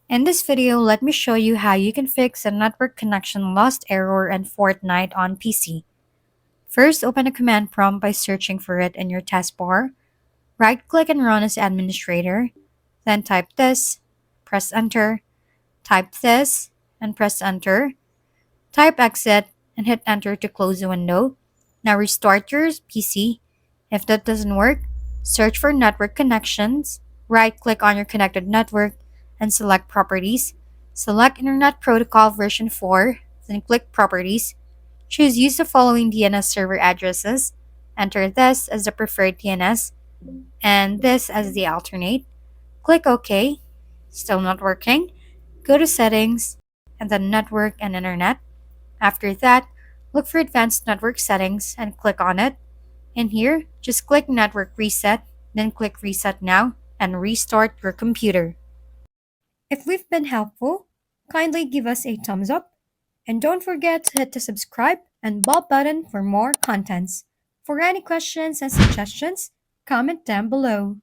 In this video, let me show you how you can fix a network connection lost error in Fortnite on PC. First, open a command prompt by searching for it in your taskbar. Right-click and run as administrator. Then type this, press enter, type this, and press enter. Type exit and hit enter to close the window. Now restart your PC. If that doesn't work, search for network connections, right-click on your connected network, and select Properties. Select Internet Protocol version 4, then click Properties. Choose Use the following DNS server addresses. Enter this as the preferred DNS and this as the alternate. Click OK. Still not working? Go to Settings, and then Network and Internet. After that, look for Advanced Network Settings and click on it. In here, just click Network Reset, then click Reset Now, and restart your computer. If we've been helpful, kindly give us a thumbs up, and don't forget to hit the subscribe and bell button for more contents. For any questions and suggestions, comment down below.